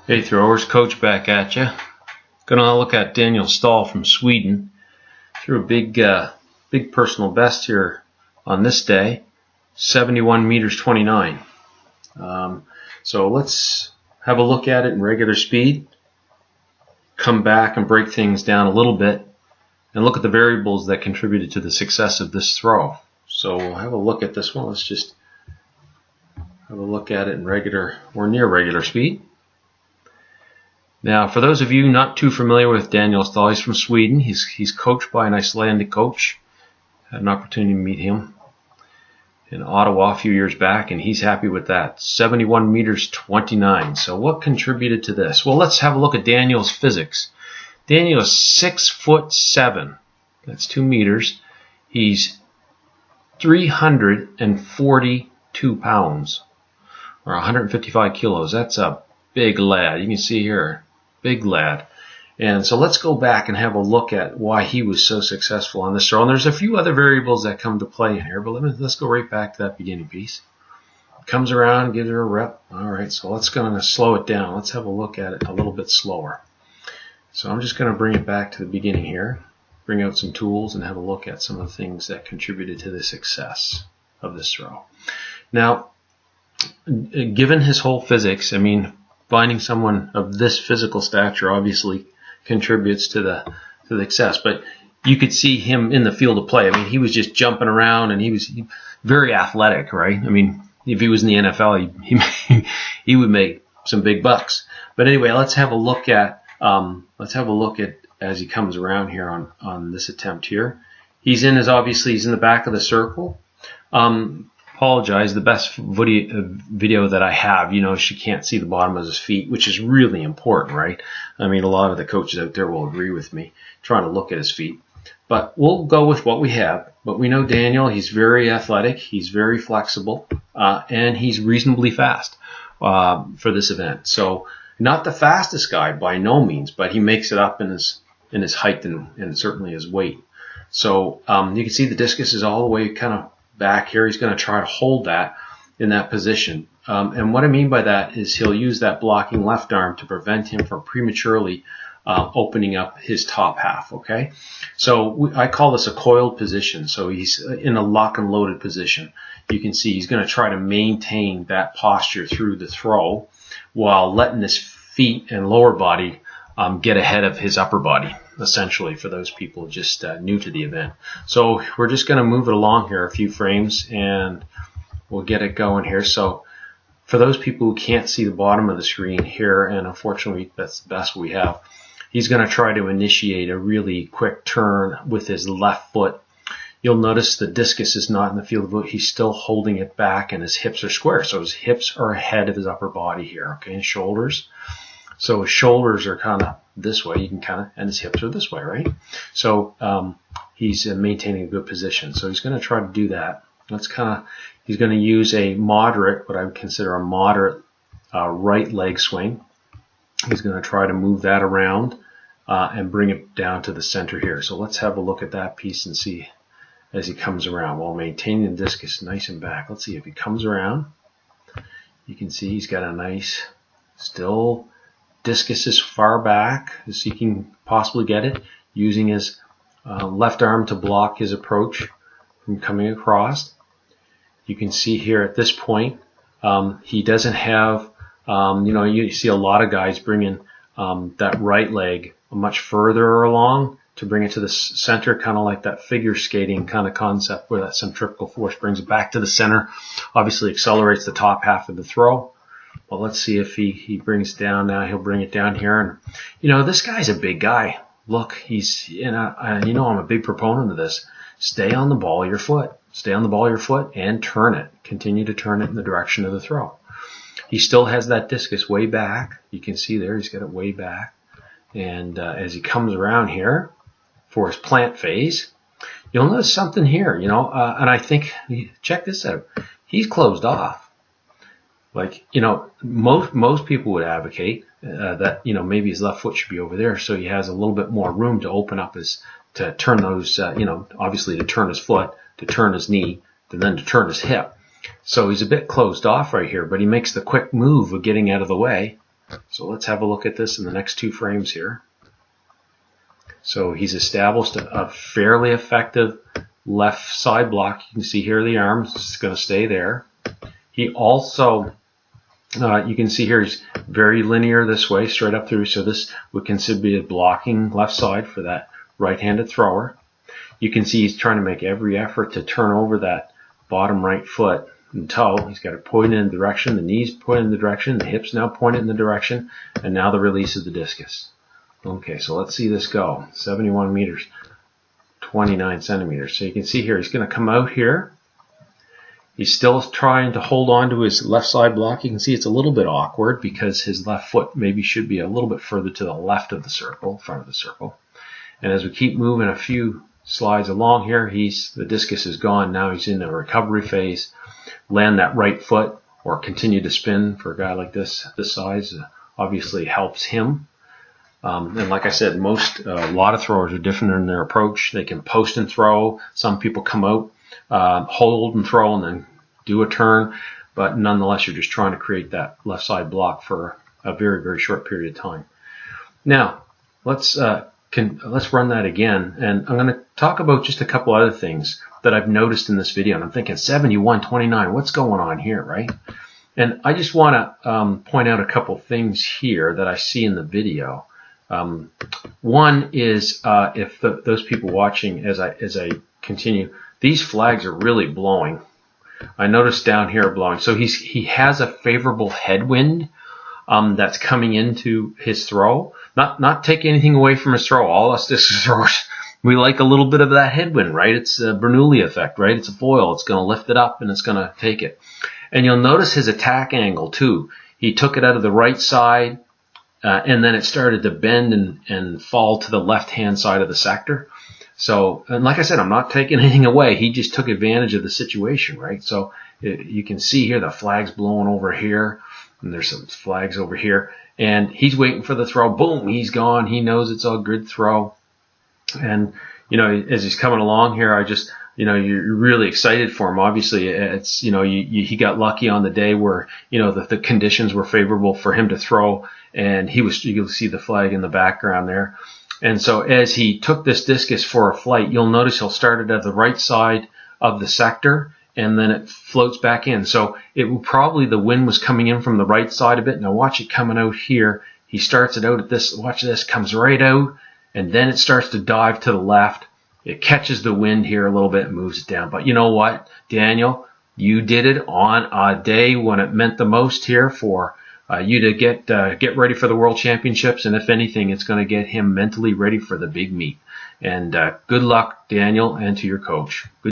Hey throwers, Coach back at you. Gonna look at Daniel Stahl from Sweden. Threw a big personal best here on this day, 71 meters 29. So let's have a look at it in regular speed. Come back and break things down a little bit and look at the variables that contributed to the success of this throw. So we'll have a look at this one. Let's just have a look at it in regular or near regular speed. Now, for those of you not too familiar with Daniel Stahl, he's from Sweden. He's coached by an Icelandic coach. Had an opportunity to meet him in Ottawa a few years back, and he's happy with that. 71 meters 29. So what contributed to this? Well, let's have a look at Daniel's physics. Daniel is 6'7". That's 2 meters. He's 342 pounds, or 155 kilos. That's a big lad. You can see here. Big lad. And so let's go back and have a look at why he was so successful on this throw. And there's a few other variables that come to play in here, but let's go right back to that beginning piece. Comes around, gives her a rep. All right, so let's go and slow it down. Let's have a look at it a little bit slower. So I'm just going to bring it back to the beginning here, bring out some tools, and have a look at some of the things that contributed to the success of this throw. Now, given his whole physics, I mean, finding someone of this physical stature obviously contributes to the success. But you could see him in the field of play. I mean, he was just jumping around, and he was very athletic, right? I mean, if he was in the NFL, he would make some big bucks. But anyway, let's have a look at as he comes around here on this attempt here. He's in the back of the circle. Apologize, the best video that I have, she can't see the bottom of his feet, which is really important, right? I mean, a lot of the coaches out there will agree with me trying to look at his feet. But we'll go with what we have. But we know Daniel, he's very athletic, he's very flexible, and he's reasonably fast for this event. So not the fastest guy by no means, but he makes it up in his height and certainly his weight. So you can see the discus is all the way kind of back here. He's going to try to hold that in that position. And what I mean by that is he'll use that blocking left arm to prevent him from prematurely opening up his top half, okay? So I call this a coiled position. So he's in a lock and loaded position. You can see he's going to try to maintain that posture through the throw while letting his feet and lower body get ahead of his upper body, essentially, for those people just new to the event. So we're just going to move it along here a few frames, and we'll get it going here. So for those people who can't see the bottom of the screen here, and unfortunately that's the best we have, he's going to try to initiate a really quick turn with his left foot. You'll notice the discus is not in the field of view. He's still holding it back, and his hips are square. So his hips are ahead of his upper body here, okay, and shoulders. So his shoulders are kind of this way, and his hips are this way, right? So he's maintaining a good position. So he's going to try to do that. He's going to use what I would consider a moderate right leg swing. He's going to try to move that around and bring it down to the center here. So let's have a look at that piece and see as he comes around while maintaining the discus nice and back. Let's see if he comes around. You can see he's got a nice, still discus as far back as he can possibly get it, using his left arm to block his approach from coming across. You can see here at this point, he doesn't have, you see a lot of guys bringing that right leg much further along to bring it to the center, kind of like that figure skating kind of concept where that centrifugal force brings it back to the center, obviously accelerates the top half of the throw. Well, let's see if he brings it down now. He'll bring it down here. And, this guy's a big guy. Look, I'm a big proponent of this. Stay on the ball of your foot. Stay on the ball of your foot and turn it. Continue to turn it in the direction of the throw. He still has that discus way back. You can see there he's got it way back. And as he comes around here for his plant phase, you'll notice something here, and I think, check this out. He's closed off. Like, most people would advocate that, maybe his left foot should be over there so he has a little bit more room to open up to turn those, obviously to turn his foot, to turn his knee, and then to turn his hip. So he's a bit closed off right here, but he makes the quick move of getting out of the way So let's have a look at this in the next 2 frames here. So he's established a fairly effective left side block. You can see here the arms, it's going to stay there. He also, you can see here, he's very linear this way, straight up through. So this would consider be a blocking left side for that right-handed thrower. You can see he's trying to make every effort to turn over that bottom right foot and toe. He's got it pointed in the direction, the knees pointed in the direction, the hips now pointed in the direction, and now the release of the discus. Okay, so let's see this go. 71 meters, 29 centimeters. So you can see here, he's going to come out here. He's still trying to hold on to his left side block. You can see it's a little bit awkward because his left foot maybe should be a little bit further to the left of the circle, front of the circle. And as we keep moving a few slides along here, the discus is gone. Now he's in a recovery phase. Land that right foot or continue to spin for a guy like this size obviously helps him. And like I said, a lot of throwers are different in their approach. They can post and throw. Some people come out, hold and throw, and then do a turn. But nonetheless, you're just trying to create that left side block for a very, very short period of time. Now, let's run that again. And I'm going to talk about just a couple other things that I've noticed in this video. And I'm thinking 71-29, what's going on here, right? And I just want to point out a couple things here that I see in the video. One is if those people watching as I continue, these flags are really blowing. I noticed down here blowing. So he has a favorable headwind that's coming into his throw. Not take anything away from his throw. All us discus throwers, we like a little bit of that headwind, right? It's a Bernoulli effect, right? It's a foil. It's going to lift it up and it's going to take it. And you'll notice his attack angle too. He took it out of the right side. And then it started to bend and fall to the left-hand side of the sector. So, and like I said, I'm not taking anything away. He just took advantage of the situation, right? So you can see here the flag's blowing over here, and there's some flags over here. And he's waiting for the throw. Boom, he's gone. He knows it's a good throw. And, you know, as he's coming along here, you're really excited for him. Obviously, it's, he got lucky on the day where, the conditions were favorable for him to throw, and you can see the flag in the background there. And so as he took this discus for a flight, you'll notice he'll start it at the right side of the sector, and then it floats back in. So the wind was coming in from the right side of it. Now watch it coming out here. He starts it out at this, watch this, comes right out, and then it starts to dive to the left. It catches the wind here a little bit and moves it down. But you know what, Daniel? You did it on a day when it meant the most here for you to get ready for the World Championships. And if anything, it's going to get him mentally ready for the big meet. And good luck, Daniel, and to your coach. Good